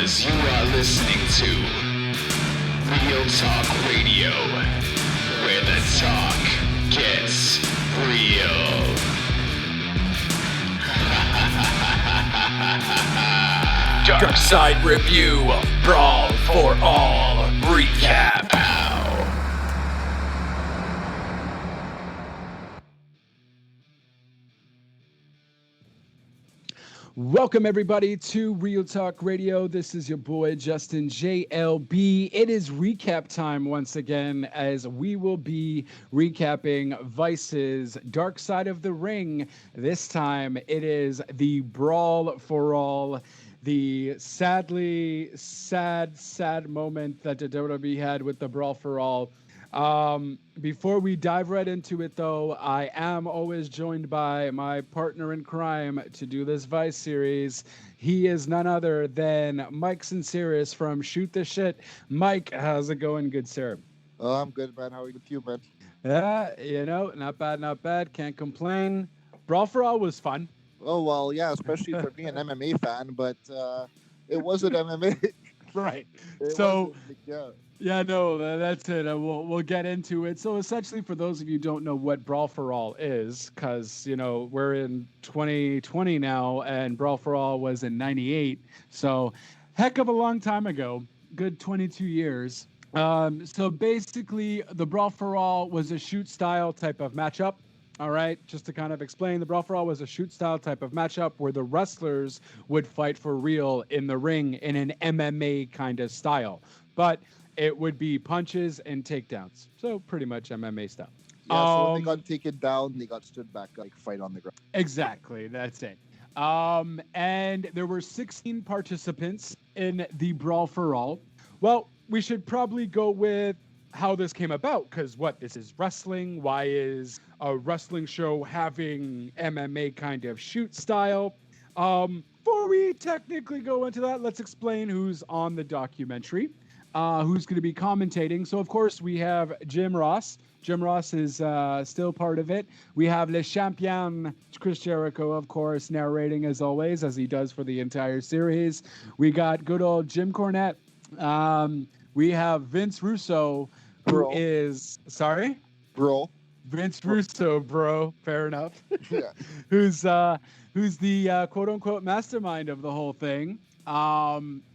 because you are listening to Real Talk Radio, where the talk gets real. Darkside review of Brawl For All recap. Welcome everybody to Real Talk Radio. This is your boy Justin JLB. It is recap time once again, as we will be recapping Vice's Dark Side of the Ring. This time it is the Brawl For All, the sadly sad moment that the WWE had with the Brawl For All. Before we dive right into it, though, I am always joined by my partner in crime to do this Vice series. He is none other than Mike Tsintziras from Shoot the Shit. Mike, how's it going, good sir? Oh, I'm good, man. How are you with you, man? Yeah, not bad. Can't complain. Brawl For All was fun. Oh, well, yeah, especially for me, an MMA fan, but it wasn't MMA. Right. Yeah. Yeah, no, that's it. We'll get into it. So essentially, for those of you who don't know what Brawl For All is, because, you know, we're in 2020 now, and Brawl For All was in 98. So heck of a long time ago, good 22 years. So basically, the Brawl For All was a shoot style type of matchup. All right, just to kind of explain, the Brawl For All was a shoot style type of matchup where the wrestlers would fight for real in the ring in an MMA kind of style. But it would be punches and takedowns. So pretty much MMA style. Yeah, so when they got taken down, they got stood back, like fight on the ground. Exactly, that's it. And there were 16 participants in the Brawl For All. Well, we should probably go with how this came about, because this is wrestling. Why is a wrestling show having MMA kind of shoot style? Before we technically go into that, let's explain who's on the documentary. Who's going to be commentating. So, of course, we have Jim Ross. Jim Ross is still part of it. We have Le Champion, Chris Jericho, of course, narrating as always, as he does for the entire series. We got good old Jim Cornette. We have Vince Russo, who is... Sorry? Bro. Vince Russo, bro. Fair enough. Yeah. who's the quote-unquote mastermind of the whole thing.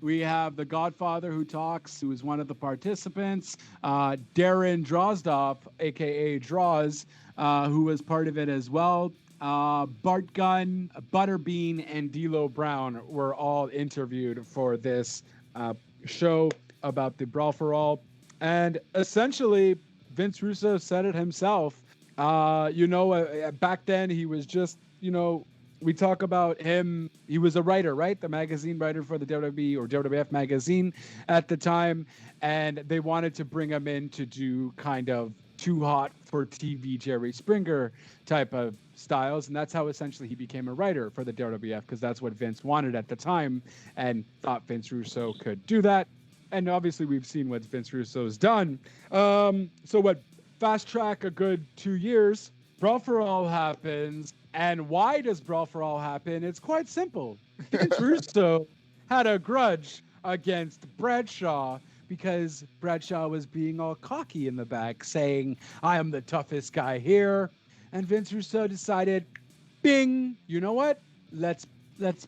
We have the Godfather who talks, who is one of the participants. Darren Drozdoff, a.k.a. Draws, who was part of it as well. Bart Gunn, Butterbean, and D'Lo Brown were all interviewed for this show about the Brawl For All. And essentially, Vince Russo said it himself. Back then he was just, we talk about him. He was a writer, right? The magazine writer for the WWE or WWF magazine at the time. And they wanted to bring him in to do kind of Too Hot for TV Jerry Springer type of styles. And that's how essentially he became a writer for the WWF, because that's what Vince wanted at the time and thought Vince Russo could do that. And obviously we've seen what Vince Russo's done. Fast track a good 2 years. Brawl For All happens. And why does Brawl For All happen? It's quite simple. Vince Russo had a grudge against Bradshaw because Bradshaw was being all cocky in the back, saying, I am the toughest guy here. And Vince Russo decided, bing, you know what? Let's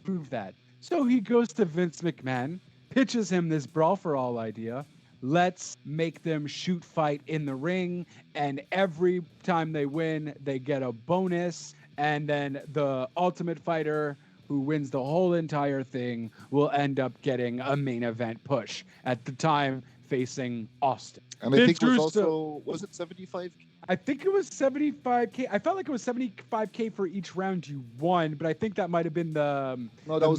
prove that. So he goes to Vince McMahon, pitches him this Brawl For All idea. Let's make them shoot fight in the ring. And every time they win, they get a bonus. And then the Ultimate Fighter, who wins the whole entire thing, will end up getting a main event push. At the time, facing Austin. And I think it was also, was it 75? I think it was 75K. I felt like it was 75K for each round you won, but I think that might have been the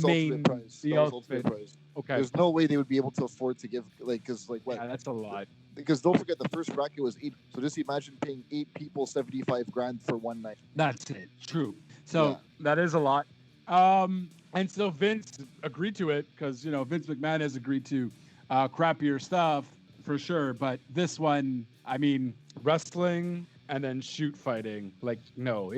main prize. The ultimate prize. Okay. There's no way they would be able to afford to give, what? Yeah, that's a lot. Because don't forget, the first bracket was 8. So just imagine paying 8 people 75 grand for one night. That's it. True. So That is a lot. And so Vince agreed to it because, Vince McMahon has agreed to crappier stuff for sure. But this one, wrestling and then shoot fighting. No,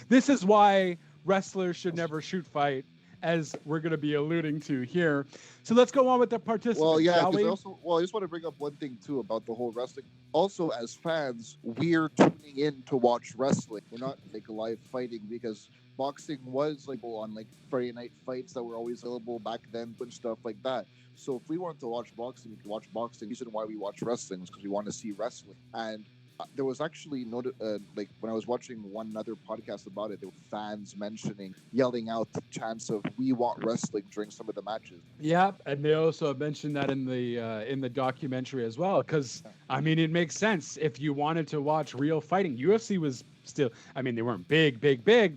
this is why wrestlers should never shoot fight as we're going to be alluding to here. So let's go on with the participants, Well, yeah, shall we? I just want to bring up one thing too about the whole wrestling. Also, as fans, we're tuning in to watch wrestling. We're not like live fighting because boxing was like on like Friday night fights that were always available back then and stuff like that. So if we wanted to watch boxing, we could watch boxing. The reason why we watch wrestling is because we want to see wrestling. And there was actually like when I was watching one other podcast about it, there were fans yelling out the chants of "We want wrestling" during some of the matches. Yeah, and they also mentioned that in the documentary as well. Because I mean, it makes sense if you wanted to watch real fighting. UFC was still, I mean, they weren't big,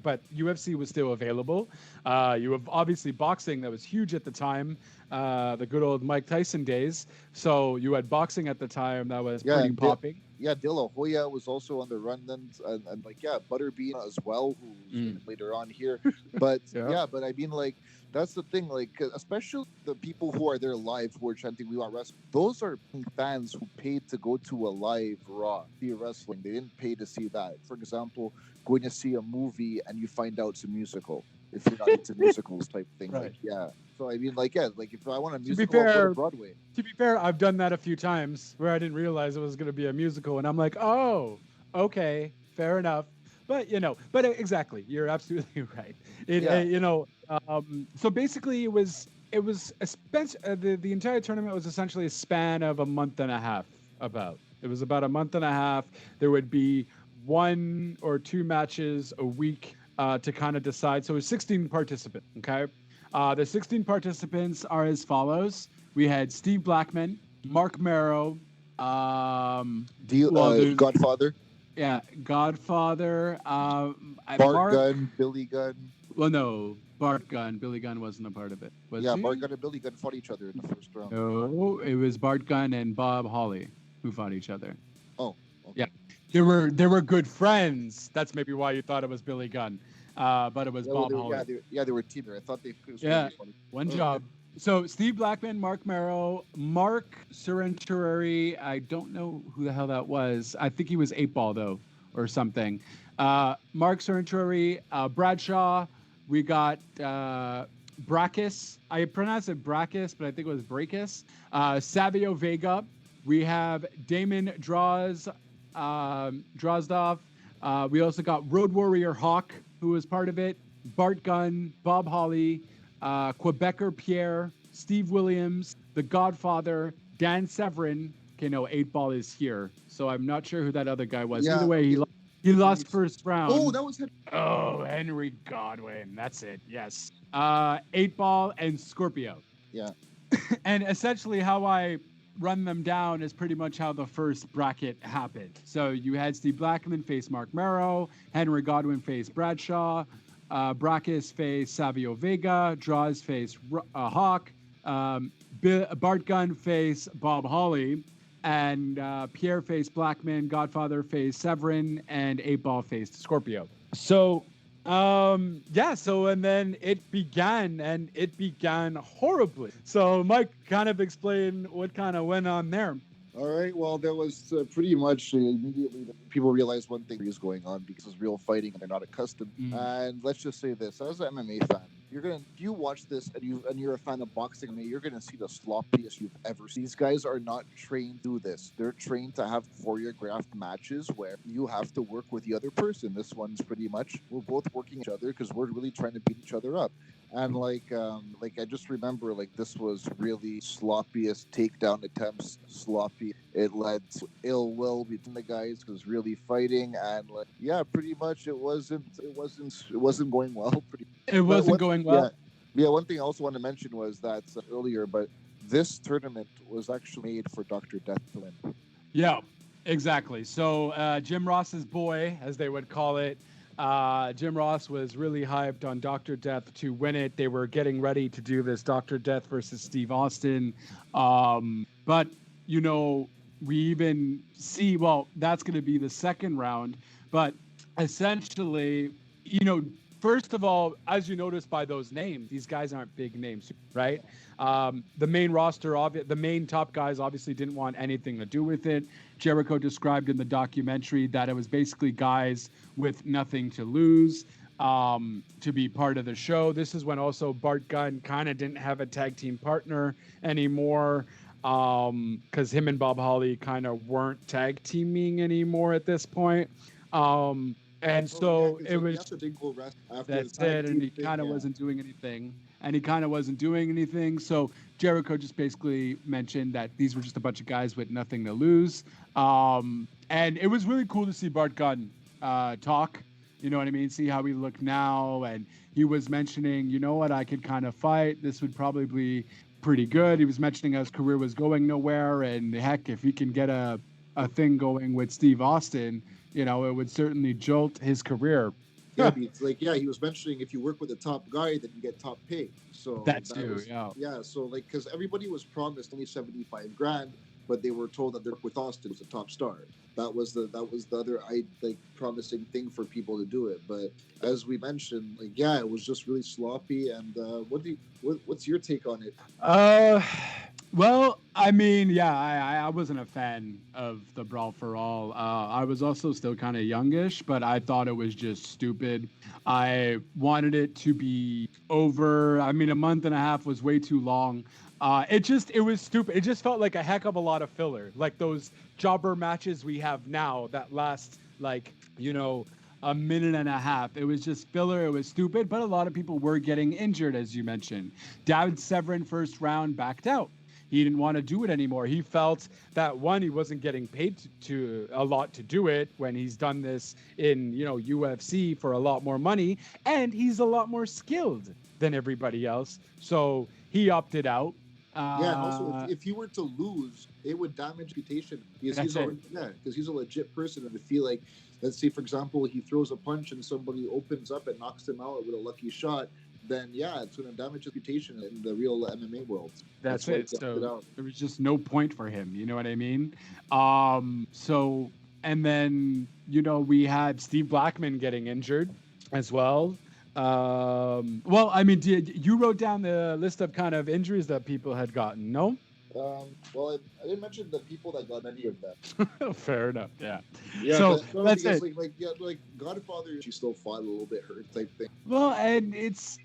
but UFC was still available. You have obviously boxing that was huge at the time, the good old Mike Tyson days. So you had boxing at the time that was pretty popping. Yeah, De La Hoya was also on the run then, and like Butterbean as well, who's later on here. But but I mean, like, that's the thing, like, especially the people who are there live who are chanting "We want wrestling." Those are fans who paid to go to a live Raw, see wrestling. They didn't pay to see that. For example, going to see a movie and you find out it's a musical. If you're not into musicals type thing, Right. Like, so I mean, like, like if I want a musical, I'll go to Broadway. To be fair, I've done that a few times where I didn't realize it was going to be a musical, and I'm like, oh, okay, fair enough. But exactly, you're absolutely right. So basically, it was the entire tournament was essentially a span of a month and a half. It was about a month and a half. There would be 1 or 2 matches a week to kind of decide. So it was 16 participants. Okay, the 16 participants are as follows. We had Steve Blackman, Mark Marrow, Godfather. Yeah, Godfather. Bart Gunn, Billy Gunn. Well, no, Bart Gunn. Billy Gunn wasn't a part of it. Was he? Bart Gunn and Billy Gunn fought each other in the first round. No, it was Bart Gunn and Bob Holly who fought each other. Oh, okay. Yeah. They were good friends. That's maybe why you thought it was Billy Gunn. But it was Bob Holly. They were teammates. I thought they was one job. So Steve Blackman, Mark Marrow, Mark Cirentureri. I don't know who the hell that was. I think he was 8-Ball though, or something. Mark Cirentureri, Bradshaw. We got Brackus. I pronounce it Brackus, but I think it was Brackus. Savio Vega. We have Damon Drozdov. We also got Road Warrior Hawk, who was part of it. Bart Gunn, Bob Holly, Quebecer Pierre, Steve Williams, The Godfather, Dan Severin. Okay, no, 8-Ball is here, so I'm not sure who that other guy was. Either way, he lost first round. Oh, that was him. Oh, Henry Godwin. That's it. Yes. 8-Ball and Scorpio. Yeah. And essentially how I run them down is pretty much how the first bracket happened. So you had Steve Blackman face Mark Marrow, Henry Godwin face Bradshaw, Brackus face Savio Vega, Draws face Hawk, Bart Gunn face Bob Holly, and Pierre face Blackman, Godfather face Severin, and 8-Ball faced Scorpio. So and then it began horribly. So Mike, kind of explain what kind of went on there. All right. Well, there was pretty much immediately people realized one thing is going on because it's real fighting and they're not accustomed. And let's just say this: as an MMA fan, if you watch this and you're a fan of boxing, you're gonna see the sloppiest you've ever seen. These guys are not trained to do this. They're trained to have choreographed matches where you have to work with the other person. This one's pretty much we're both working each other because we're really trying to beat each other up. And like I just remember this was really sloppiest takedown attempts, sloppy. It led to ill will between the guys because really fighting and pretty much it wasn't going well. It wasn't going well. Yeah. One thing I also want to mention was that earlier, but this tournament was actually made for Dr. Death to win. Yeah, exactly. So Jim Ross's boy, as they would call it. Jim Ross was really hyped on Dr. Death to win it. They were getting ready to do this Dr. Death versus Steve Austin. But, we even see, that's going to be the second round. But essentially, first of all, as you notice by those names, these guys aren't big names, right? The main roster, the main top guys obviously didn't want anything to do with it. Jericho described in the documentary that it was basically guys with nothing to lose. to be part of the show. This is when also Bart Gunn kind of didn't have a tag team partner anymore, because him and Bob Holly kind of weren't tag teaming anymore at this point. And so it was, that's it, and he kind of wasn't doing anything. So Jericho just basically mentioned that these were just a bunch of guys with nothing to lose. And it was really cool to see Bart Gunn talk. You know what I mean? See how we look now. And he was mentioning, you know what, I could kind of fight. This would probably be pretty good. He was mentioning his career was going nowhere. And heck, if he can get a thing going with Steve Austin, you know, it would certainly jolt his career. Yeah, it's like, he was mentioning if you work with a top guy, then you get top pay. So yeah. So like, because everybody was promised only 75 grand, but they were told that their work with Austin was a top star. That was the other promising thing for people to do it. But as we mentioned, like, it was just really sloppy. And what's your take on it? Well, I mean, I wasn't a fan of the Brawl for All. I was also still kind of youngish, but I thought it was just stupid. I wanted it to be over. I mean, a month and a half was way too long. It was stupid. It just felt like a heck of a lot of filler. Like those jobber matches we have now that last, like, you know, a minute and a half. It was just filler. It was stupid, but a lot of people were getting injured, as you mentioned. David Severin, first round, backed out. He didn't want to do it anymore. He felt that, one, he wasn't getting paid to a lot to do it when he's done this in, you know, UFC for a lot more money, and he's a lot more skilled than everybody else. So he opted out. And also, if he were to lose, it would damage reputation because he's a legit person. And I feel like, let's say, for example, he throws a punch and somebody opens up and knocks him out with a lucky shot, then it's going to damage his reputation in the real MMA world. That's it. So there was just no point for him. You know what I mean? So, and then, you know, we had Steve Blackman getting injured as well. Well, I mean, you wrote down the list of kind of injuries that people had gotten, no? Well, I didn't mention the people that got any of that. Fair enough. Yeah. So that's it. Like Godfather, she still fought a little bit hurt type thing. Well, and it's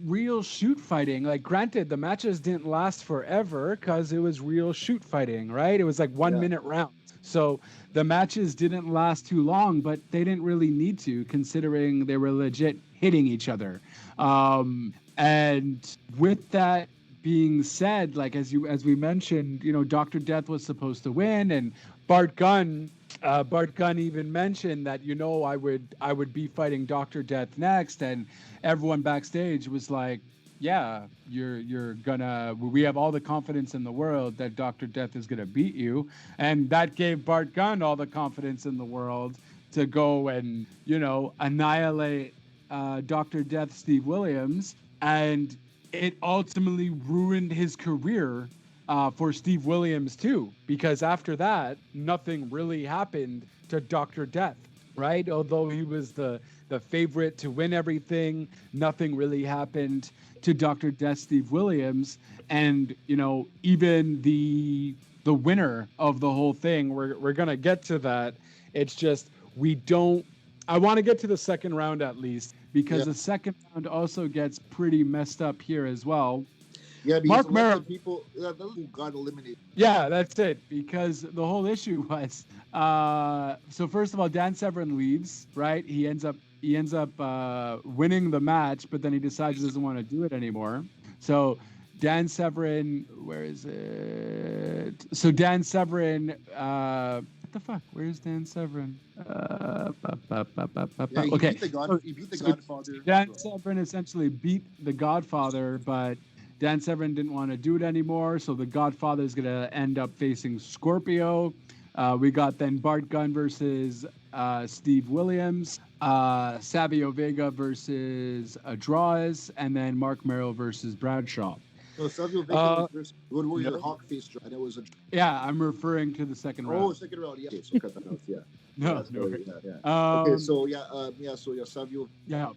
real shoot fighting. Like, granted, the matches didn't last forever because it was real shoot fighting, right? It was like 1 minute rounds. So the matches didn't last too long, but they didn't really need to, considering they were legit hitting each other. And with that being said, like, as we mentioned, you know, Dr. Death was supposed to win, and Bart Gunn even mentioned that, you know, I would be fighting Dr. Death next, and everyone backstage was like, yeah, you're gonna, we have all the confidence in the world that Dr. Death is gonna beat you. And that gave Bart Gunn all the confidence in the world to go and, you know, annihilate Dr. Death, Steve Williams. And it ultimately ruined his career for Steve Williams too, because after that, nothing really happened to Dr. Death, right? Although he was the favorite to win everything, nothing really happened to Dr. Death, Steve Williams. And, you know, even the winner of the whole thing, we're going to get to that. It's just, I want to get to the second round at least, because the second round also gets pretty messed up here as well. Yeah, because Mark Merrill, people who got eliminated. Yeah, that's it. Because the whole issue was, so first of all, Dan Severn leaves, right? He ends up winning the match, but then he decides he doesn't want to do it anymore. So Dan Severn, where is it? So Dan Severn, what the fuck? Where's Dan Severn? He beat the Godfather. Dan Severn essentially beat the Godfather, but Dan Severn didn't want to do it anymore, so the Godfather is going to end up facing Scorpio. We got then Bart Gunn versus Steve Williams, Savio Vega versus Adraez, and then Mark Merrill versus Bradshaw. No, Savio Vega versus Wood Warrior Hawk faced, and it was a... Yeah, I'm referring to the second round. Oh, second round, yeah. Okay, so cut that out, yeah. No. Okay, so Savio... Yeah.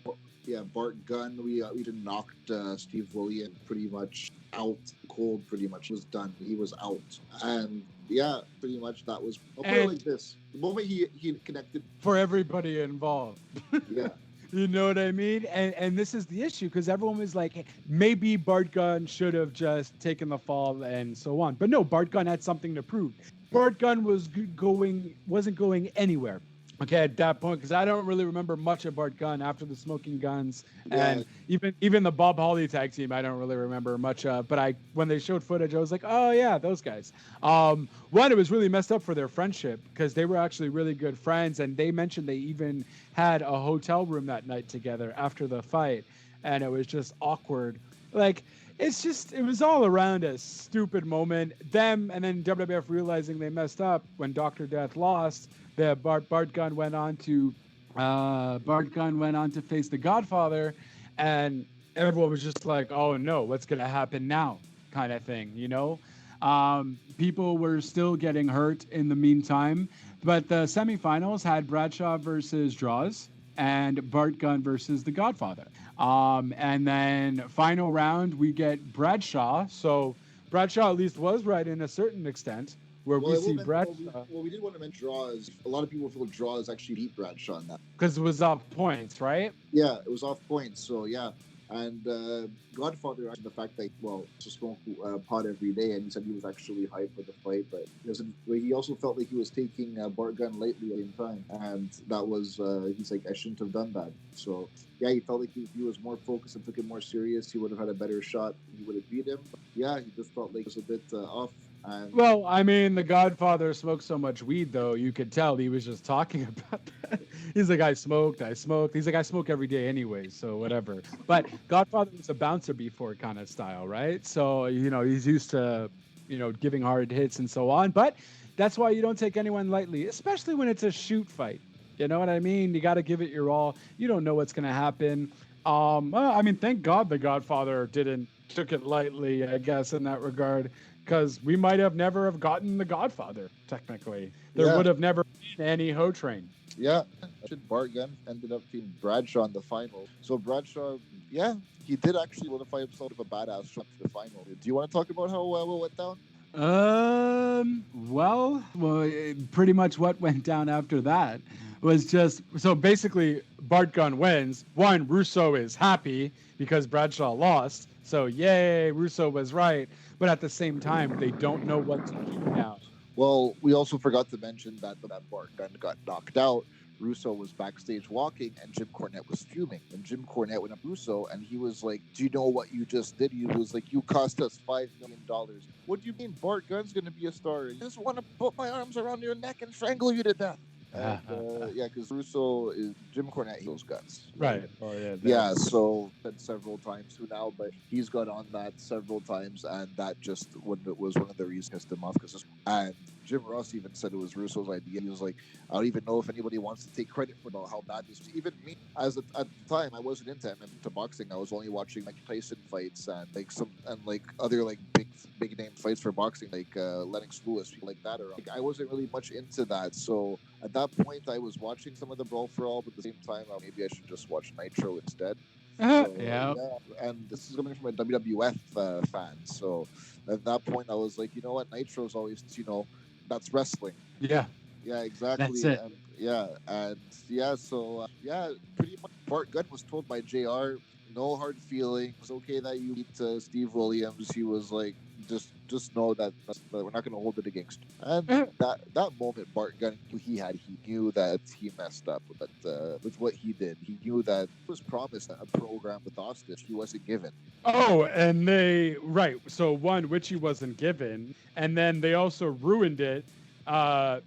Bart Gunn, we knocked Steve Williams pretty much out cold. Pretty much was done. He was out, and pretty much that was. I'll put it like this: the moment he connected for everybody involved. Yeah. You know what I mean? And this is the issue because everyone was like, hey, maybe Bart Gunn should have just taken the fall and so on. But no, Bart Gunn had something to prove. Bart Gunn wasn't going anywhere. Okay, at that point, because I don't really remember much of Bart Gunn after the Smoking Guns, Yeah. and even the Bob Holly tag team, I don't really remember much of. But when they showed footage, I was like, oh yeah, those guys. One, it was really messed up for their friendship because they were actually really good friends, and they mentioned they even had a hotel room that night together after the fight, and it was just awkward. Like it was all around a stupid moment. Them and then WWF realizing they messed up when Dr. Death lost. Bart Gunn went on to face the Godfather, and everyone was just like, "Oh no, what's gonna happen now?" kind of thing, you know. People were still getting hurt in the meantime, but the semifinals had Bradshaw versus Draws and Bart Gunn versus the Godfather. And then final round we get Bradshaw. So Bradshaw at least was right in a certain extent. Where we see Bradshaw. We did want to mention Draws. A lot of people feel Draws actually beat Bradshaw in that. Because it was off points, right? Yeah, it was off points. So yeah, and Godfather, the fact that to smoke pot every day, and he said he was actually hyped for the fight, but he also felt like he was taking Bart Gunn lightly at the same time, and that was he's like, I shouldn't have done that. So yeah, he felt like if he was more focused and took it more serious, he would have had a better shot. He would have beat him. But yeah, he just felt like it was a bit off. Well, I mean, the Godfather smoked so much weed, though, you could tell he was just talking about that. He's like, I smoked. He's like, I smoke every day anyway, so whatever. But Godfather was a bouncer before kind of style, right? So, he's used to, giving hard hits and so on. But that's why you don't take anyone lightly, especially when it's a shoot fight. You know what I mean? You got to give it your all. You don't know what's going to happen. I mean, thank God the Godfather took it lightly, I guess, in that regard. Because we might have never have gotten the Godfather, technically. There would have never been any Ho Train. Yeah. Bart Gunn ended up being Bradshaw in the final. So Bradshaw, he did actually solidify himself with a badass shot to the final. Do you want to talk about how it went down? Well, pretty much what went down after that was just, so basically Bart Gunn wins. One, Russo is happy because Bradshaw lost. So yay, Russo was right. But at the same time, they don't know what to do now. Well, we also forgot to mention that Bart Gunn got knocked out. Russo was backstage walking, and Jim Cornette was fuming. And Jim Cornette went up to Russo, and he was like, do you know what you just did? He was like, you cost us $5 million. What do you mean Bart Gunn's going to be a star? I just want to put my arms around your neck and strangle you to death. Because Russo is Jim Cornette, those guns. Right. Oh, yeah. So said several times too now, but he's got on that several times, and that just was one of the reasons pissed him off. And Jim Ross even said it was Russo's idea. He was like, I don't even know if anybody wants to take credit for how bad this was. Even me, at the time, I wasn't into boxing. I was only watching like Tyson fights and other like big name fights for boxing, like Lennox Lewis, people like that. I wasn't really much into that. So at that point, I was watching some of the Brawl For All, but at the same time, maybe I should just watch Nitro instead. Yeah. And this is coming from a WWF fan. So at that point, I was like, you know what? Nitro's always, that's wrestling. Yeah. Yeah, exactly. That's it. So pretty much Bart Gunn was told by JR, no hard feelings. Okay that you beat Steve Williams. He was like, just know that we're not going to hold it against you. And that moment Bart Gunn he knew that he messed up with what he did. He knew that he was promised a program with Austin he wasn't given. Oh, and so one, which he wasn't given, and then they also ruined it,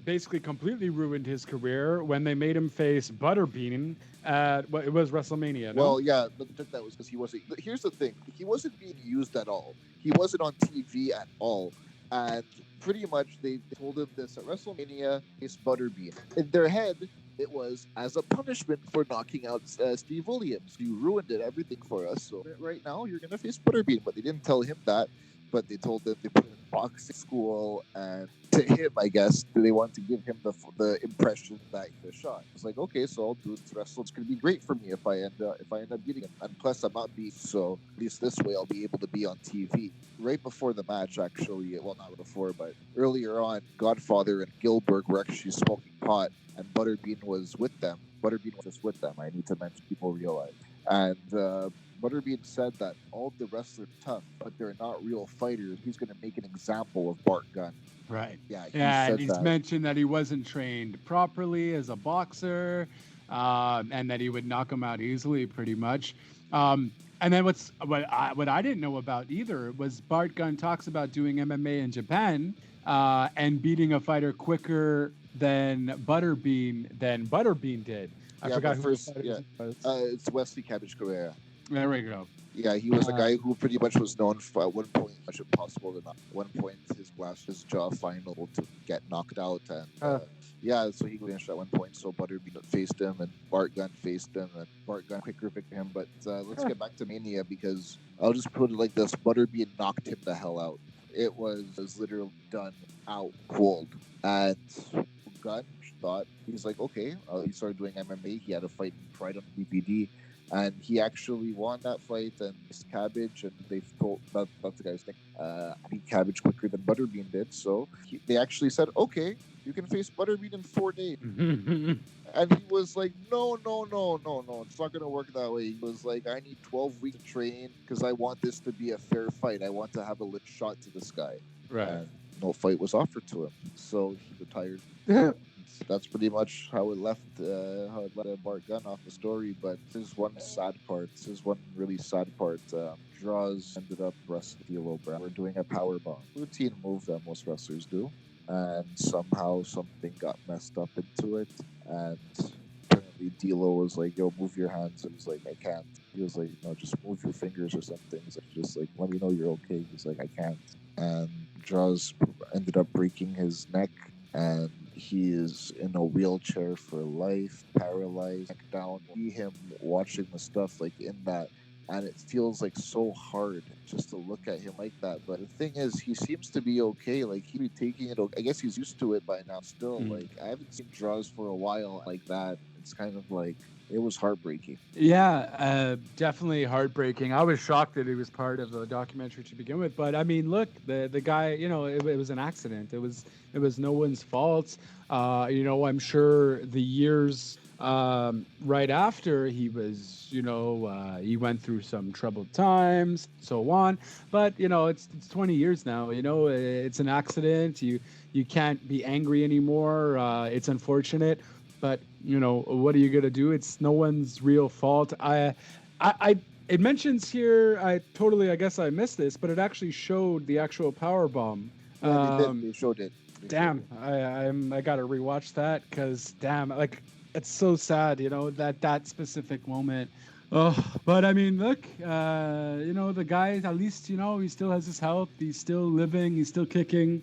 basically completely ruined his career when they made him face Butterbean at it was WrestleMania. No? Well, yeah, but that was because he wasn't. Here's the thing: he wasn't being used at all. He wasn't on TV at all, and pretty much they told him this at WrestleMania is Butterbean. In their head, it was as a punishment for knocking out Steve Williams. You ruined everything for us. So right now you're gonna face Butterbean, but they didn't tell him that. But they told him they put him in boxing school, and to him, I guess, they want to give him the impression that he's a shot. It's like, okay, so I'll do this wrestle. It's gonna be great for me if I end up beating him. And plus, I'm not beat, so at least this way I'll be able to be on TV. Right before the match, actually, well, not before, but earlier on, Godfather and Gilbert were actually smoking pot, and Butterbean was with them. Butterbean was just with them. I need to mention, people realize. And Butterbean said that all the wrestlers are tough, but they're not real fighters. He's going to make an example of Bart Gunn. Right. Yeah, he Yeah, said and he's that. mentioned that he wasn't trained properly as a boxer, and that he would knock him out easily, pretty much. And then what I didn't know about either was Bart Gunn talks about doing MMA in Japan, and beating a fighter quicker than Butterbean did. I forgot who first, the fighter was. it's Wesley Cabbage Correa. There we go. Yeah, he was a guy who pretty much was known for, at one point, much impossible to knock. At one point, his jaw final to get knocked out, and so he finished at one point. So Butterbean faced him, and Bart Gunn faced him, and Bart Gunn quicker victory him. But let's get back to Mania, because I'll just put it like this: Butterbean knocked him the hell out. It was literally done out cold, and Gunn thought, he's like, okay. He started doing MMA. He had a fight in Pride on DVD. And he actually won that fight, and it's Cabbage, and they've told that's the guy's name. Beat Cabbage quicker than Butterbean did, so they actually said, okay, you can face Butterbean in 4 days. And he was like, no, it's not gonna work that way. He was like, I need 12 weeks to train because I want this to be a fair fight. I want to have a lit shot to this guy. Right. And no fight was offered to him, so he retired. That's pretty much how it left Bart Gunn off the story. But this is one sad part. This is one really sad part. Draws ended up wrestling D'Lo Brown. We're doing a power bomb routine move that most wrestlers do, and somehow something got messed up into it. And apparently D'Lo was like, "Yo, move your hands." And he's like, "I can't." He was like, "No, just move your fingers or something." He's like, "Just like, let me know you're okay." He's like, "I can't." And Draws ended up breaking his neck, and he is in a wheelchair for life, paralyzed, neck down. See him watching the stuff like in that, and it feels like so hard just to look at him like that. But the thing is, he seems to be okay. Like, he'd be taking it. I guess he's used to it by now. Still, like, I haven't seen Draws for a while like that. It's kind of like, it was heartbreaking. Yeah, definitely heartbreaking. I was shocked that he was part of the documentary to begin with. But I mean, look, the guy, it was an accident. It was no one's fault. I'm sure the years right after he was, he went through some troubled times, so on. But it's 20 years now. It's an accident. You can't be angry anymore. It's unfortunate. But what are you gonna do? It's no one's real fault. It mentions here. I guess I missed this, but it actually showed the actual power bomb. Yeah, they showed it. Damn, I gotta rewatch that, because damn, like, it's so sad, that specific moment. Oh, but I mean, look, the guy, at least, he still has his health. He's still living. He's still kicking.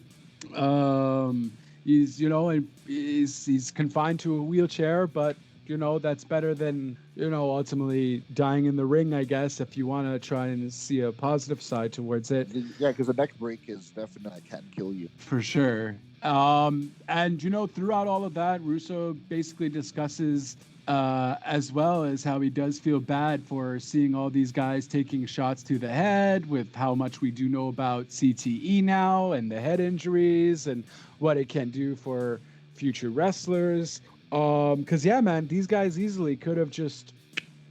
He's confined to a wheelchair, but that's better than ultimately dying in the ring, I guess, if you want to try and see a positive side towards it. Yeah, because a neck break is definitely can kill you for sure. And throughout all of that, Ruso basically discusses as well as how he does feel bad for seeing all these guys taking shots to the head, with how much we do know about CTE now and the head injuries and what it can do for future wrestlers. Because yeah, man, these guys easily could have just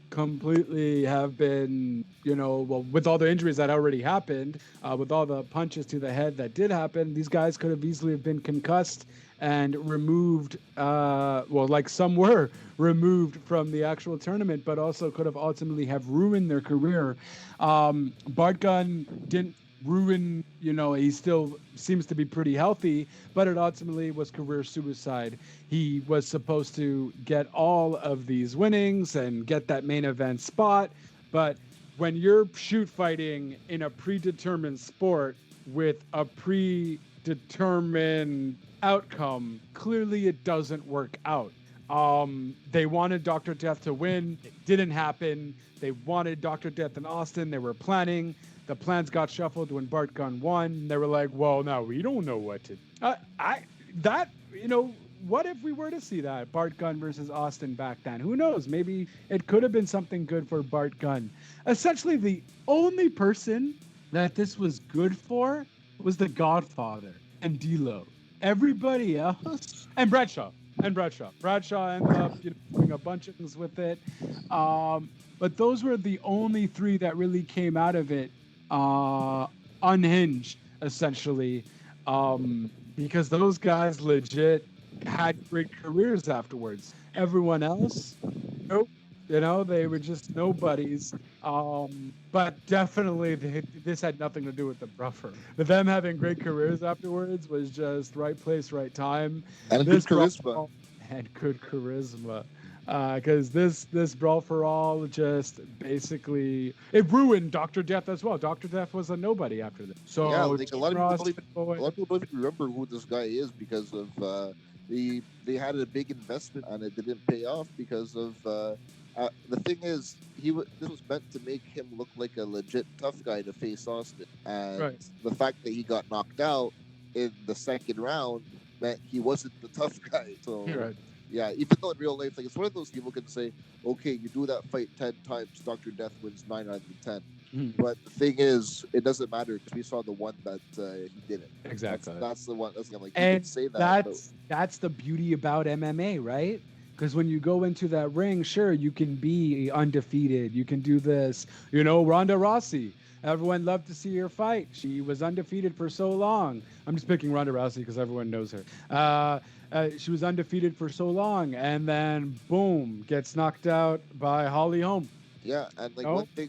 completely have been, with all the injuries that already happened, with all the punches to the head that did happen, these guys could have easily have been concussed and removed, like some were removed from the actual tournament, but also could have ultimately have ruined their career. Bart Gunn didn't ruin, he still seems to be pretty healthy, but it ultimately was career suicide. He was supposed to get all of these winnings and get that main event spot, but when you're shoot fighting in a predetermined sport with a predetermined outcome, clearly it doesn't work out. They wanted Dr. Death to win. It didn't happen. They wanted Dr. Death in Austin. They were planning. The plans got shuffled when Bart Gunn won. They were like, well, now we don't know what to... what if we were to see that Bart Gunn versus Austin back then? Who knows? Maybe it could have been something good for Bart Gunn. Essentially, the only person that this was good for was the Godfather and D'Lo. Everybody else... And Bradshaw. And Bradshaw. Bradshaw ended up doing a bunch of things with it. But those were the only three that really came out of it unhinged, essentially. Because those guys legit had great careers afterwards. Everyone else, nope. They were just nobodies. But definitely this had nothing to do with the buffer. But them having great careers afterwards was just right place, right time. And good charisma. And good charisma. Because this Brawl for All just basically it ruined Dr. Death as well. Dr. Death was a nobody after this. So yeah, like a lot of people don't even remember who this guy is because of they had a big investment and it didn't pay off because of the thing is this was meant to make him look like a legit tough guy to face Austin, and the fact that he got knocked out in the second round meant he wasn't the tough guy. So. Yeah, even though in real life, like it's one of those people can say, okay, you do that fight 10 times, Dr. Death wins 9 out of the 10. But the thing is, it doesn't matter because we saw the one that he didn't. Exactly. That's the one. That's like you and can say that. That's the beauty about MMA, right? Because when you go into that ring, sure, you can be undefeated. You can do this. Ronda Rousey. Everyone loved to see her fight. She was undefeated for so long. I'm just picking Ronda Rousey because everyone knows her. She was undefeated for so long, and then boom, gets knocked out by Holly Holm. Yeah, and like one thing,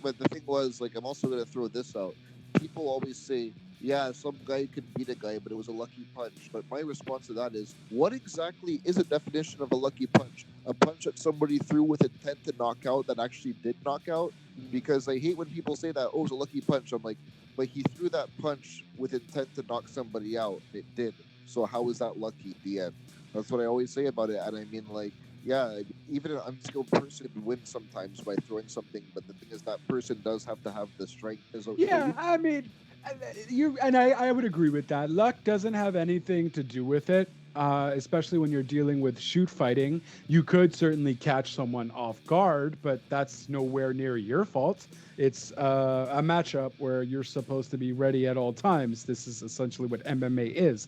but the thing was, like, I'm also gonna throw this out. People always say, yeah, some guy could beat a guy, but it was a lucky punch. But my response to that is, what exactly is a definition of a lucky punch? A punch that somebody threw with intent to knock out that actually did knock out? Because I hate when people say that, oh, it was a lucky punch. I'm like, but he threw that punch with intent to knock somebody out. It did. So how is that lucky at the end? That's what I always say about it. And I mean, like, yeah, even an unskilled person can win sometimes by throwing something. But the thing is, that person does have to have the strength. Yeah, I mean, I would agree with that. Luck doesn't have anything to do with it, especially when you're dealing with shoot fighting. You could certainly catch someone off guard, but that's nowhere near your fault. It's a matchup where you're supposed to be ready at all times. This is essentially what MMA is.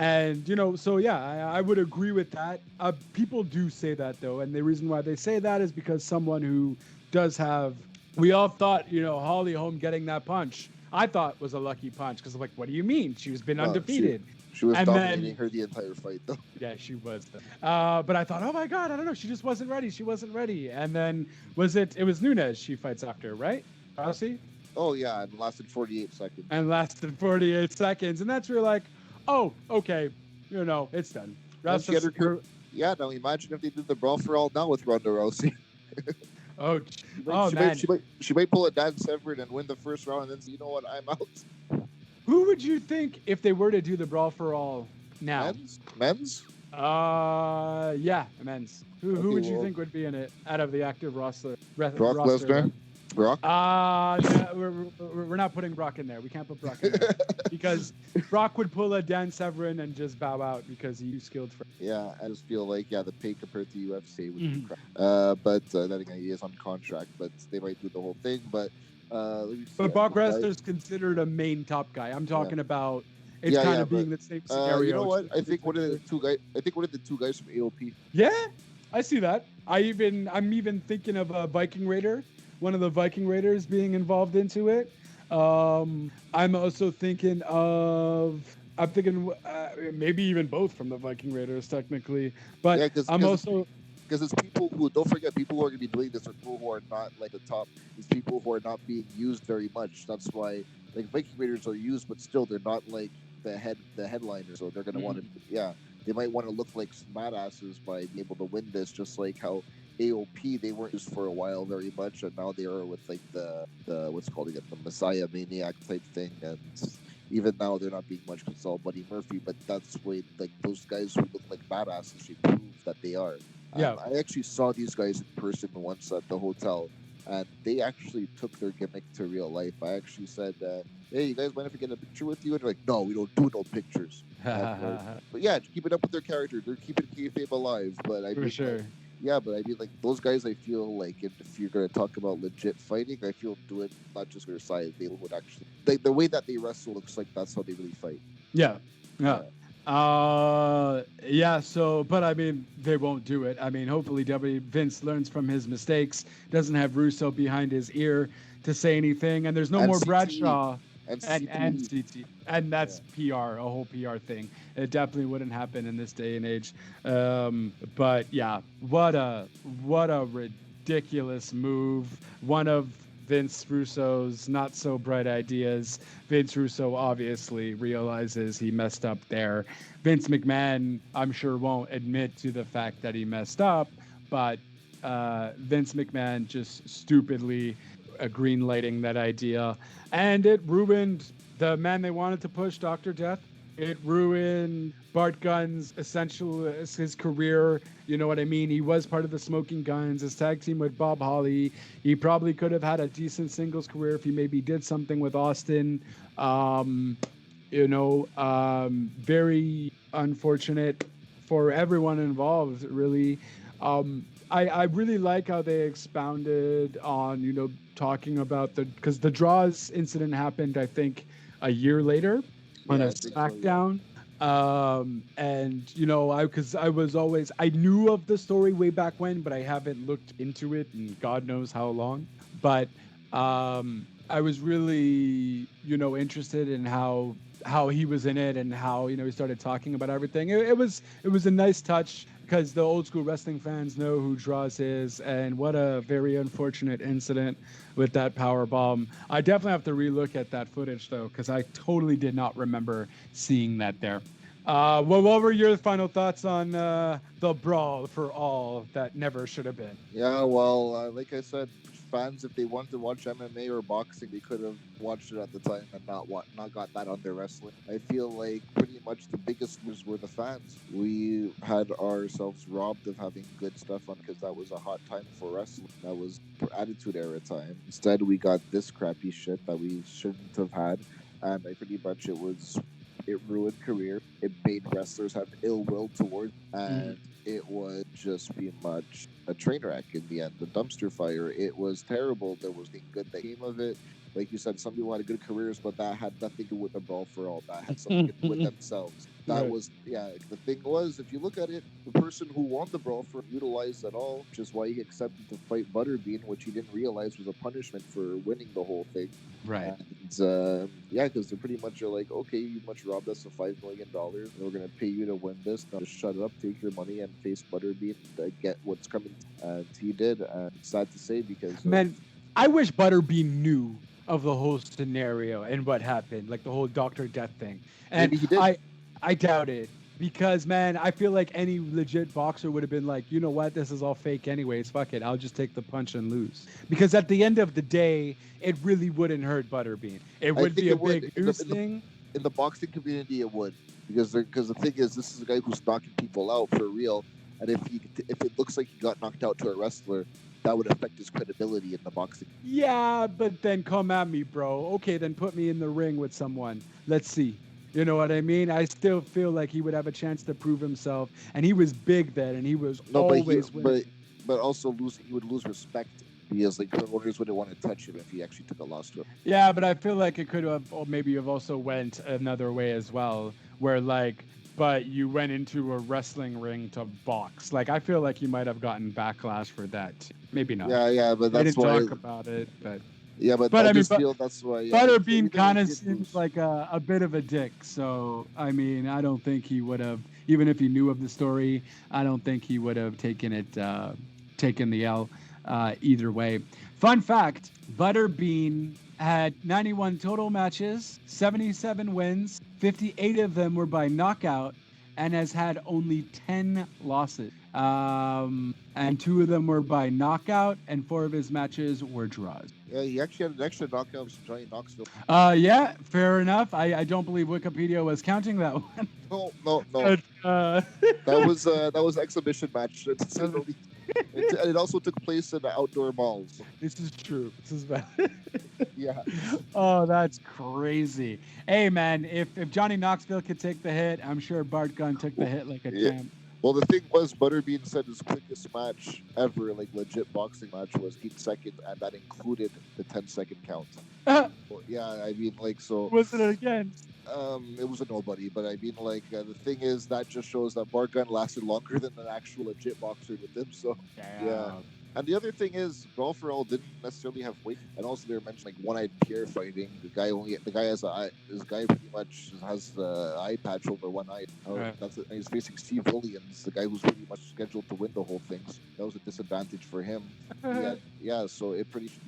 And, so yeah, I would agree with that. People do say that, though. And the reason why they say that is because someone who does have, we all thought, Holly Holm getting that punch, I thought was a lucky punch. Because I'm like, what do you mean? She's been undefeated. She was dominating her the entire fight, though. Yeah, she was. But I thought, oh my God, I don't know. She just wasn't ready. She wasn't ready. And then it was Nunes she fights after, right? Rousey? Oh, yeah. And lasted 48 seconds. And that's where you're like, oh, okay. It's done. Yeah, now imagine if they did the Brawl For All now with Ronda Rousey. Man. She might pull a Dan Severn and win the first round and then say, you know what, I'm out. Who would you think if they were to do the Brawl For All now? Men's? Yeah, men's. Who would you think would be in it out of the active roster? Brock Lesnar? Brock? No, we're not putting Brock in there. We can't put Brock in there because Brock would pull a Dan Severn and just bow out because he's skilled for. Yeah, I just feel like the pay compared to UFC would be crap. But then again, he is on contract, but they might do the whole thing. But Brock Lesnar's considered a main top guy. I'm talking about. It's kind of being the same scenario. You know what? I think one of the two guys from AOP. Yeah, I see that. I'm even thinking of a Viking Raider. One of the Viking Raiders being involved into it. I'm also thinking maybe even both from the Viking Raiders technically. But because it's people who, don't forget, people who are going to be doing this are people who are not like the top. It's people who are not being used very much. That's why like Viking Raiders are used, but still they're not like the headliner. So they're going to want to, they might want to look like badasses by being able to win this, just like how AOP, they weren't used for a while very much, and now they are with like the what's called again, the Messiah Maniac type thing, and even now they're not being much because it's all Buddy Murphy, but that's why like those guys who look like badasses should prove that they are. Yeah, I actually saw these guys in person once at the hotel, and they actually took their gimmick to real life. I actually said, hey, you guys mind if I get a picture with you? And they're like, no, we don't do no pictures. But yeah, keep it up with their character. They're keeping kayfabe alive. But I mean, sure. Yeah, but I mean, like, those guys, I feel like if you're going to talk about legit fighting, I feel do it not just for their side. They would actually, the way that they wrestle looks like that's how they really fight. Yeah. Yeah, so, but I mean, they won't do it. I mean, hopefully Vince learns from his mistakes, doesn't have Russo behind his ear to say anything, and there's no And more CTE. Bradshaw And and CTE. CT, and that's Yeah. PR, a whole PR thing. It definitely wouldn't happen in this day and age. But yeah, what a ridiculous move. One of Vince Russo's not so bright ideas. Vince Russo obviously realizes he messed up there. Vince McMahon, I'm sure, won't admit to the fact that he messed up, but Vince McMahon just stupidly green lighting that idea, and it ruined the man they wanted to push, Dr. Death. It ruined Bart Gunn's his career. You know what I mean? He was part of the Smoking Guns, his tag team with Bob Holly. He probably could have had a decent singles career if he maybe did something with Austin. Very unfortunate for everyone involved, really. I really like how they expounded on, talking about because the draws incident happened, I think, a year later on a Yeah, I think so, yeah. SmackDown. Because I knew of the story way back when, but I haven't looked into it in God knows how long. But I was really, interested in how he was in it and how, he started talking about everything. It was a nice touch because the old school wrestling fans know who Draws is, and what a very unfortunate incident with that power bomb. I definitely have to relook at that footage though, because I totally did not remember seeing that there. What were your final thoughts on the Brawl for All that never should have been? Yeah, well, like I said, fans, if they wanted to watch MMA or boxing, they could have watched it at the time and not got that on their wrestling. I feel like pretty much the biggest losers were the fans. We had ourselves robbed of having good stuff on because that was a hot time for wrestling. That was Attitude Era time. Instead, we got this crappy shit that we shouldn't have had, and I pretty much it ruined career. It made wrestlers have ill will towards, and it would just be much a train wreck in the end. The dumpster fire. It was terrible. There was nothing good that came of it. Like you said, some people had good careers, but that had nothing to do with the Brawl for All. That had something to do with themselves. That Right. was, yeah. The thing was, if you look at it, the person who won the Brawl for utilized it all, which is why he accepted to fight Butterbean, which he didn't realize was a punishment for winning the whole thing. Right. And because they're pretty much are like, okay, you much robbed us of $5 million. We're gonna pay you to win this. Now just shut it up, take your money, and face Butterbean to get what's coming. And he did. And it's sad to say because Man, I wish Butterbean knew of the whole scenario and what happened, like the whole Dr. Death thing. And Maybe he did. I doubt it. Because, man, I feel like any legit boxer would have been like, you know what, this is all fake anyways. Fuck it, I'll just take the punch and lose. Because at the end of the day, it really wouldn't hurt Butterbean. It would be a big news thing. In the boxing community, it would, because the thing is, this is a guy who's knocking people out for real, and if it looks like he got knocked out to a wrestler, that would affect his credibility in the boxing. Yeah, but then come at me, bro. Okay, then put me in the ring with someone. Let's see. You know what I mean? I still feel like he would have a chance to prove himself, and he was big then, and he was always winning. But also he would lose respect because like promoters wouldn't want to touch him if he actually took a loss to him. Yeah, but I feel like it could have, or maybe have also went another way as well, where but you went into a wrestling ring to box. Like, I feel like you might have gotten backlash for that. Maybe not. Yeah, but I that's didn't why. talk about it, but Yeah, but I I mean, just feel that's why. Yeah, Butterbean kind of seems like a bit of a dick. So, I mean, I don't think he would have, even if he knew of the story, I don't think he would have taken the L either way. Fun fact, Butterbean had 91 total matches, 77 wins, 58 of them were by knockout, and has had only 10 losses. And 2 of them were by knockout, and 4 of his matches were draws. Yeah, he actually had an extra knockout with Johnny Knoxville. Yeah, fair enough. I don't believe Wikipedia was counting that one. No. But, That was exhibition match. And it also took place in the outdoor malls. This is true. This is bad. Yeah. Oh, that's crazy. Hey, man, if Johnny Knoxville could take the hit, I'm sure Bart Gunn took the hit like a champ. Well, the thing was, Butterbean said his quickest match ever, like legit boxing match, was 8 seconds, and that included the 10-second count. Well, yeah, I mean, like, so. Was it again? it was a nobody. But I mean, like, the thing is that just shows that Bart Gunn lasted longer than an actual legit boxer with him. So yeah. And the other thing is, Brawl For All didn't necessarily have weight, and also they were mentioning like one-eyed Pierre fighting. The guy has a eye. This guy pretty much has the eye patch over one eye. Right. And he's facing Steve Williams, the guy who's pretty much scheduled to win the whole thing. So that was a disadvantage for him. Yeah. So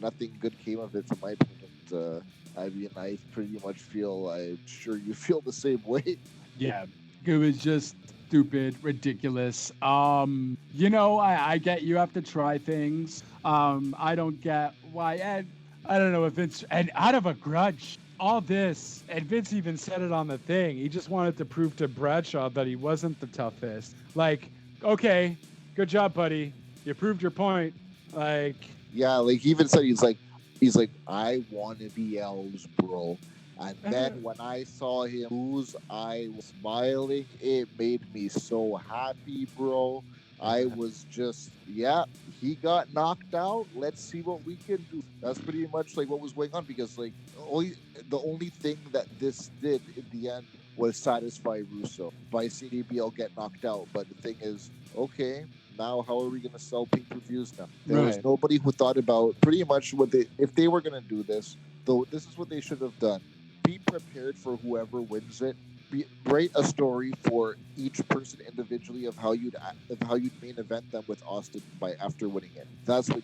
nothing good came of it, from my opinion. I mean, I pretty much feel. I'm sure you feel the same way. Yeah, it was just stupid, ridiculous. I get you have to try things. I don't get why, and I don't know if it's and out of a grudge. All this, and Vince even said it on the thing. He just wanted to prove to Bradshaw that he wasn't the toughest. Like, okay, good job, buddy. You proved your point. Like, yeah, like he even said he's like, I want to be L's, bro. And then when I saw him lose, I was smiling. It made me so happy, bro. I was just, he got knocked out. Let's see what we can do. That's pretty much like what was going on, because like the only thing that this did in the end was satisfy Ruso by seeing ABL get knocked out. But the thing is, okay, now how are we going to sell pay-per-views now? There was nobody who thought about pretty much if they were going to do this, though, this is what they should have done. Be prepared for whoever wins it. Write a story for each person individually of how you'd main event them with Austin after winning it. That's what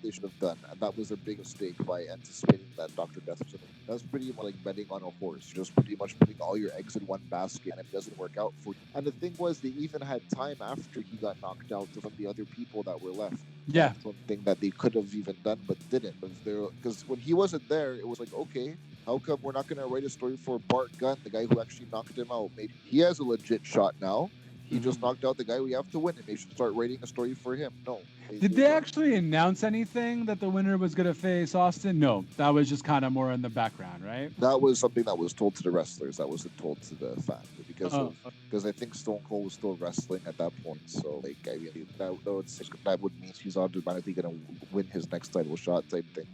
they should have done, and that was a big mistake by anticipating that Dr. Death was. That's pretty much like betting on a horse, just pretty much putting all your eggs in one basket, and it doesn't work out for you. And the thing was, they even had time after he got knocked out from the other people that were left. yeah, That's one thing that they could have even done but didn't. Because when he wasn't there, it was like, okay, how come we're not going to write a story for Bart Gunn, the guy who actually knocked him out? Maybe he has a legit shot now. He just knocked out the guy we have to win, and they should start writing a story for him. No. Did they actually announce anything that the winner was going to face Austin? No, that was just kind of more in the background, right? That was something that was told to the wrestlers. That wasn't told to the fans because I think Stone Cold was still wrestling at that point. So like, I mean, that would mean he's automatically going to win his next title shot type thing.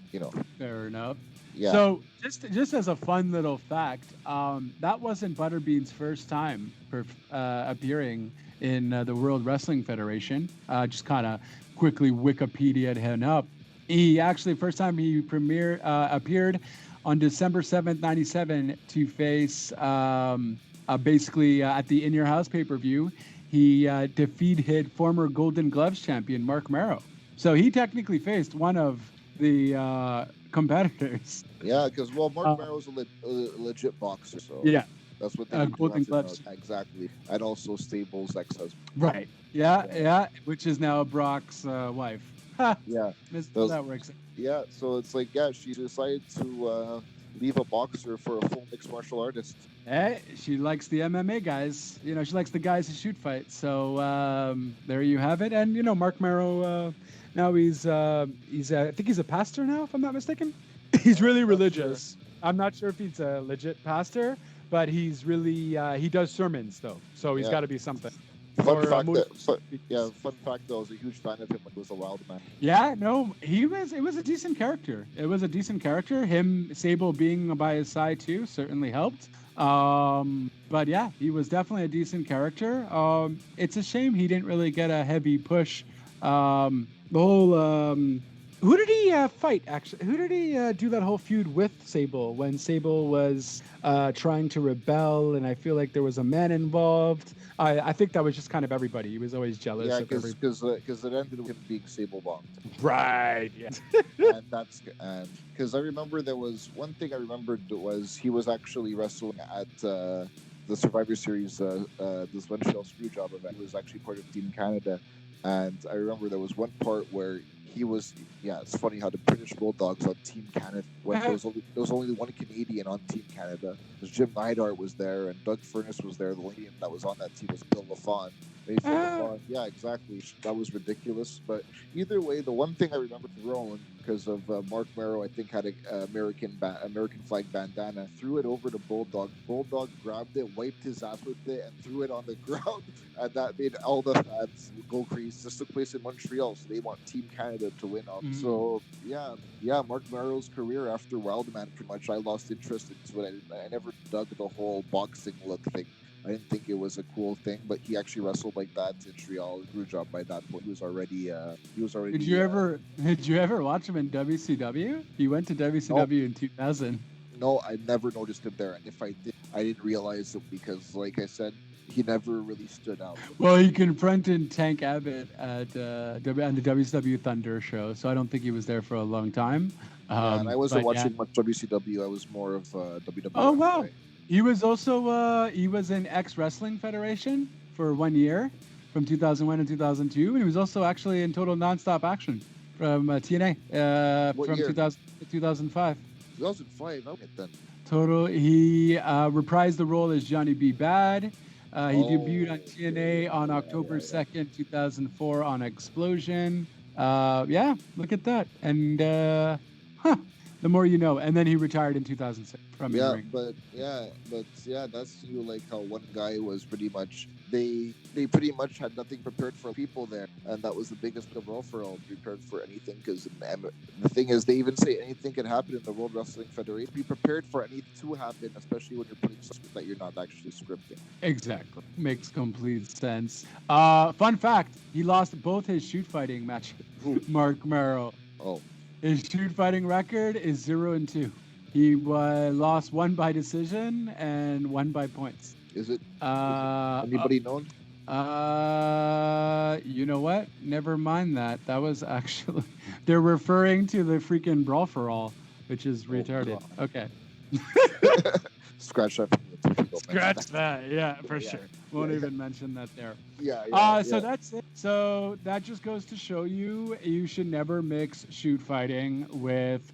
Fair enough. Yeah. So just as a fun little fact, that wasn't Butterbean's first time appearing in the World Wrestling Federation. Just kind of quickly Wikipedia'd him up. He actually, first time he appeared on December 7th, 97 to face basically at the In Your House pay-per-view. He defeated former Golden Gloves champion Mark Merrow. So he technically faced one of the competitors. Yeah, because Mark Merrow's a legit boxer, so yeah, that's what they Golden Gloves exactly, and also Stable's ex-husband. Right. Yeah, which is now Brock's wife. Yeah, that works. Yeah, so it's like she decided to leave a boxer for a full mixed martial artist. Hey, she likes the MMA guys. She likes the guys who shoot fight. So there you have it. And Mark Merrow. Now he's I think he's a pastor now, if I'm not mistaken. He's really religious. Sure. I'm not sure if he's a legit pastor, but he's really he does sermons though, so he's got to be something. Fun fact though, I was a huge fan of him when he was a wild man. Yeah, no, it was a decent character. Him, Sable being by his side too certainly helped. But yeah, he was definitely a decent character. It's a shame he didn't really get a heavy push. The whole who did he fight actually? Who did he do that whole feud with Sable when Sable was trying to rebel? And I feel like there was a man involved. I think that was just kind of everybody. He was always jealous. Yeah, because it ended with him being Sable bombed. Right. Yeah. and because I remember there was one thing I remembered was he was actually wrestling at the Survivor Series this one Shell Screwjob event. He was actually part of Team Canada. And I remember there was one part where he was, it's funny how the British Bulldogs on Team Canada, when there was only one Canadian on Team Canada, because Jim Neidhart was there and Doug Furness was there. The only that was on that team was Bill LaFon. Made for LeBron. Yeah, exactly. That was ridiculous. But either way, the one thing I remember throwing because of Mark Merrow, I think had a American flag bandana, threw it over to Bulldog. Bulldog grabbed it, wiped his ass with it, and threw it on the ground. And that made all the fans go crazy. This took place in Montreal, so they want Team Canada to win. So yeah, Mark Merrow's career after Wildman, pretty much, I lost interest into it. I never dug the whole boxing look thing. I didn't think it was a cool thing, but he actually wrestled like that in Montreal. Grew job by that point. He was already. Did you ever watch him in WCW? He went to WCW in 2000. No, I never noticed him there, and if I did, I didn't realize it because, like I said, he never really stood out. Well, he confronted Tank Abbott at the WCW Thunder show, so I don't think he was there for a long time. And I wasn't watching much WCW. I was more of WWF. Oh wow. Right? He was also he was in X Wrestling Federation for 1 year, from 2001 to 2002, and he was also actually in Total Nonstop Action from TNA from 2000 to 2005. 2005, okay then. Total. He reprised the role as Johnny B. Bad. He debuted on TNA on October 2nd, 2004 on Explosion. Yeah, look at that. And the more you know. And then he retired in 2006 from in-ring. But that's you, like how one guy was pretty much they pretty much had nothing prepared for people there, and that was the biggest of Brawl For All, prepared for anything, because the thing is, they even say anything can happen in the World Wrestling Federation. Be prepared for anything to happen, especially when you're putting something that you're not actually scripting. Exactly. Makes complete sense. Fun fact, he lost both his shoot fighting matches. Mark Merrow. Oh. His shoot fighting record is 0-2. He lost one by decision and one by points. Is it anybody known? You know what? Never mind that. That was actually they're referring to the freaking Brawl For All, which is retarded. God. Okay. Scratch that. Scratch that. Yeah, for sure. Won't even mention that there. Yeah. So that's it. So that just goes to show you should never mix shoot fighting with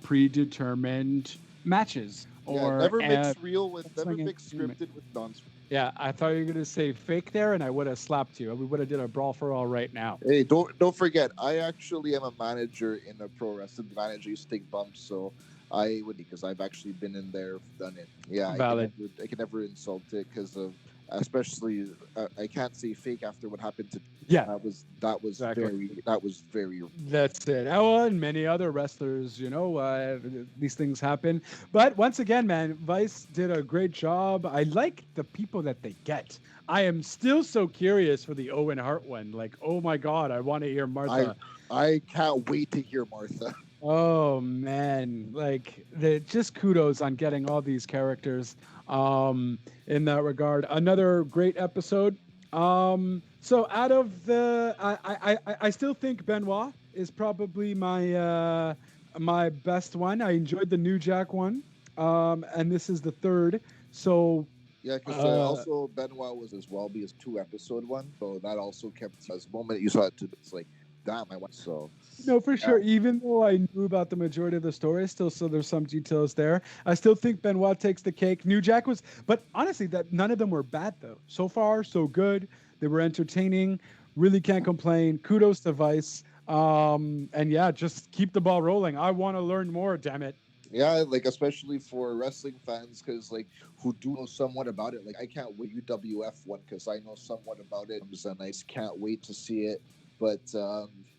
predetermined matches. Or never mix real with, never mix scripted with non-scripted. Yeah, I thought you were gonna say fake there, and I would have slapped you. We would have did a Brawl For All right now. Hey, don't forget, I actually am a manager in a pro wrestling. The manager used to take bumps, so I would, because I've actually been in there, done it. Yeah, valid. I can never insult it because of, especially I can't say fake after what happened to. Yeah, that was very. That's it. Oh, and many other wrestlers, these things happen. But once again, man, Vice did a great job. I like the people that they get. I am still so curious for the Owen Hart one. Like, oh my God, I want to hear Martha. I can't wait to hear Martha. Oh man, like just kudos on getting all these characters in that regard. Another great episode. So out of the I still think Benoit is probably my my best one. I enjoyed the New Jack one. And this is the third. So yeah, because also Benoit was as well be his 2-episode one. So that also kept as the moment you saw it, it's like, damn, I went so. No, for sure. Even though I knew about the majority of the story, still, so there's some details there. I still think Benoit takes the cake. New Jack was, but honestly, that none of them were bad though. So far, so good. They were entertaining. Really can't complain. Kudos to Vice. And yeah, just keep the ball rolling. I want to learn more. Damn it. Yeah, like especially for wrestling fans, because like who do know somewhat about it. Like I can't wait UWF one because I know somewhat about it, and I can't wait to see it. But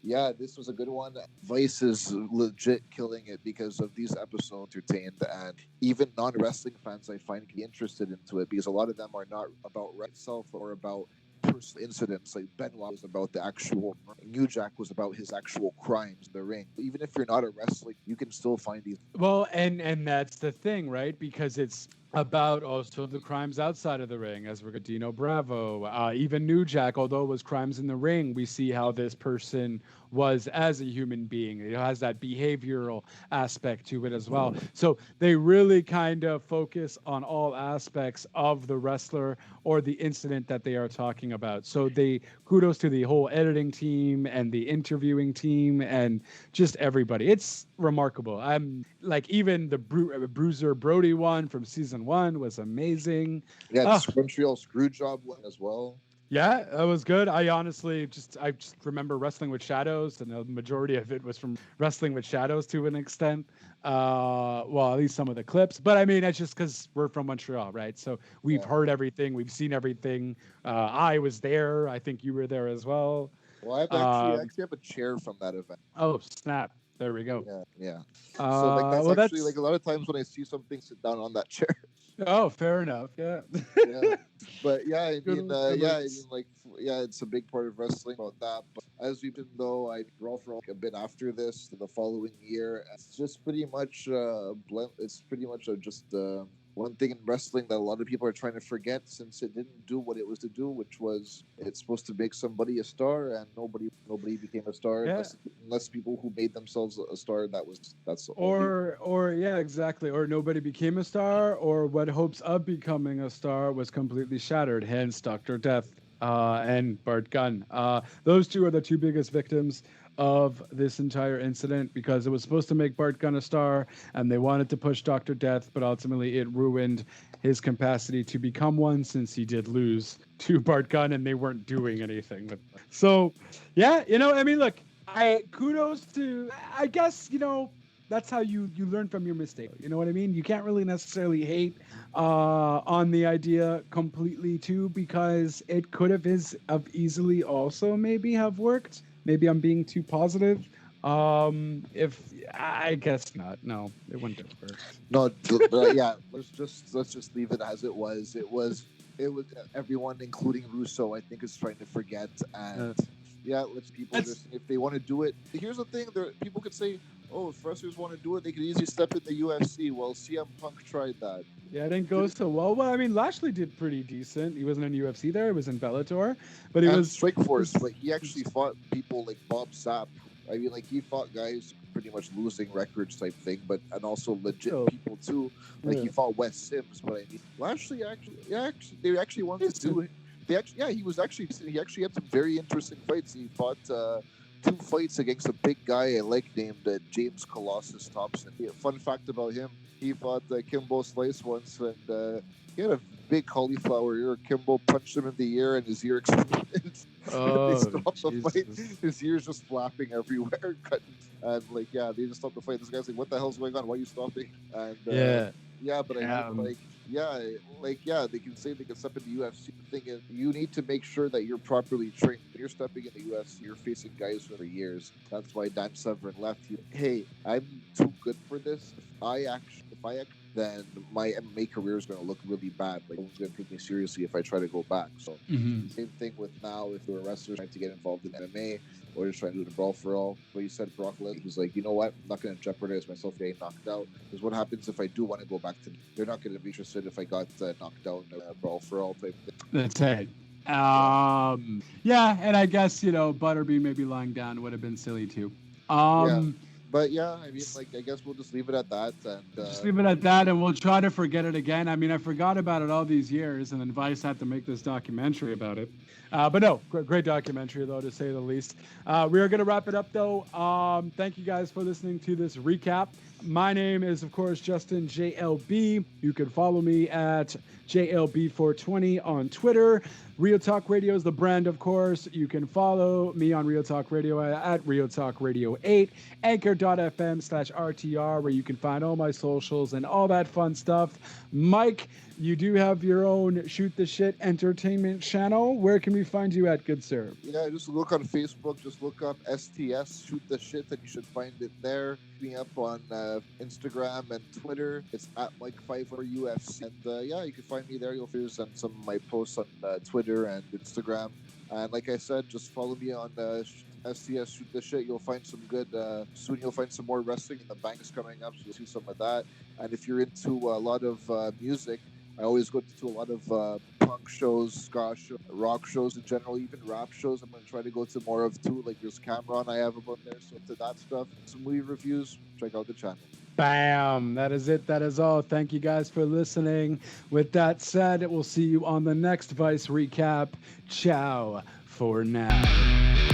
yeah, this was a good one. Vice is legit killing it because of these episodes entertained, and even non-wrestling fans I find can be interested into it because a lot of them are not about itself or about personal incidents. Like Benoit was about the actual, New Jack was about his actual crimes in the ring. Even if you're not a wrestler, you can still find these. Well, and that's the thing, right? Because it's about also the crimes outside of the ring, as we're Dino Bravo, even New Jack, although it was crimes in the ring, we see how this person was as a human being. It has that behavioral aspect to it as well. So they really kind of focus on all aspects of the wrestler or the incident that they are talking about. So kudos to the whole editing team and the interviewing team and just everybody. It's remarkable. I'm like, even the Bruiser Brody one from season 1 was amazing. Yeah, the Montreal Screwjob one as well. Yeah, that was good. I just remember Wrestling with Shadows, and the majority of it was from Wrestling with Shadows to an extent. Well, at least some of the clips. But I mean, it's just because we're from Montreal, right? So we've Yeah. heard everything, we've seen everything. I was there. I think you were there as well. Well, I Um, actually have a chair from that event. oh snap! There we go. Yeah, yeah. So like that's Well, actually that's like a lot of times when I see something, sit down on that chair. oh, fair enough. Yeah. Yeah. But yeah, Good- good looks. it's a big part of wrestling about that. But as even though I Brawl for All a bit after this, the following year, it's just pretty much blend. It's pretty much just one thing in wrestling that a lot of people are trying to forget, since it didn't do what it was to do, which was it's supposed to make somebody a star, and nobody became a star Yeah. unless people who made themselves a star. That's the Or yeah, exactly. Or nobody became a star, or what hopes of becoming a star was completely shattered. Hence, Dr. Death and Bart Gunn. Those two are the two biggest victims of this entire incident, because it was supposed to make Bart Gunn a star, and they wanted to push Dr. Death, but ultimately it ruined his capacity to become one, since he did lose to Bart Gunn, and they weren't doing anything with it. So, yeah, I mean, look, kudos to, I guess, that's how you learn from your mistake. You know what I mean? You can't really necessarily hate on the idea completely too, because it could have easily also maybe have worked. Maybe I'm being too positive. If I guess not. No, it wouldn't have worked. No, yeah. Let's just leave it as it was. It was everyone, including Russo, I think, is trying to forget. And yeah, let's people just, if they want to do it. Here's the thing: people could say, "Oh, if wrestlers want to do it, they could easily step in the UFC." Well, CM Punk tried that. Yeah, it didn't go so well. Well, I mean, Lashley did pretty decent. He wasn't in UFC there; he was in Bellator, but he And was Strikeforce, but he actually fought people like Bob Sapp. I mean, like he fought guys pretty much losing records type thing, and also legit people too. Like he fought Wes Sims, but I mean, Lashley they actually wanted to do it. He actually had some very interesting fights. He fought 2 fights against a big guy I like named James Colossus Thompson. Fun fact about him: he fought Kimbo Slice once, and he had a big cauliflower ear. Kimbo punched him in the ear, and his ear exploded. Oh, they stopped the fight. Jesus. His ears just flapping everywhere, and they just stopped the fight. This guy's like, "What the hell's going on? Why are you stopping?" And but I mean, they can say they can step in the UFC. The thing is, you need to make sure that you're properly trained. When you're stepping in the UFC, you're facing guys for years. That's why Dan Severn left. Hey, I'm too good for this. If I actually, then my MMA career is going to look really bad. Like, no one's going to take me seriously if I try to go back. So, same thing with now, if there are wrestlers trying to get involved in MMA or just trying to do the Brawl for All. But you said Brock Lesnar, he's like, you know what? I'm not going to jeopardize myself getting knocked out. Because what happens if I do want to go back to, they're not going to be interested if I got knocked out in a Brawl for All type thing. That's it. Yeah, and I guess, Butterbean maybe lying down would have been silly too. But yeah, I mean, I guess we'll just leave it at that. And just leave it at that, and we'll try to forget it again. I mean, I forgot about it all these years, and then Vice had to make this documentary about it. But no, great documentary, though, to say the least. We are going to wrap it up, though. Thank you guys for listening to this recap. My name is, of course, Justin JLB. You can follow me at JLB420 on Twitter. Real Talk Radio is the brand, of course. You can follow me on Real Talk Radio at Real Talk Radio 8, anchor.fm/RTR, where you can find all my socials and all that fun stuff. Mike, you do have your own Shoot the Shit entertainment channel. Where can we find you at, good sir? Yeah, just look on Facebook. Just look up STS Shoot the Shit, and you should find it there. Me up on Instagram and Twitter. It's at Mike54UFC. And you can find me there. You'll find some of my posts on Twitter and Instagram. And like I said, just follow me on STS Shoot the Shit. You'll find some good. Soon you'll find some more wrestling, and the bank is coming up, so you'll see some of that. And if you're into a lot of music, I always go to a lot of punk shows, ska shows, rock shows in general, even rap shows. I'm going to try to go to more of too. Like there's Cameron I have about there. So to that stuff, some movie reviews, check out the channel. Bam! That is it. That is all. Thank you guys for listening. With that said, we'll see you on the next Vice recap. Ciao for now.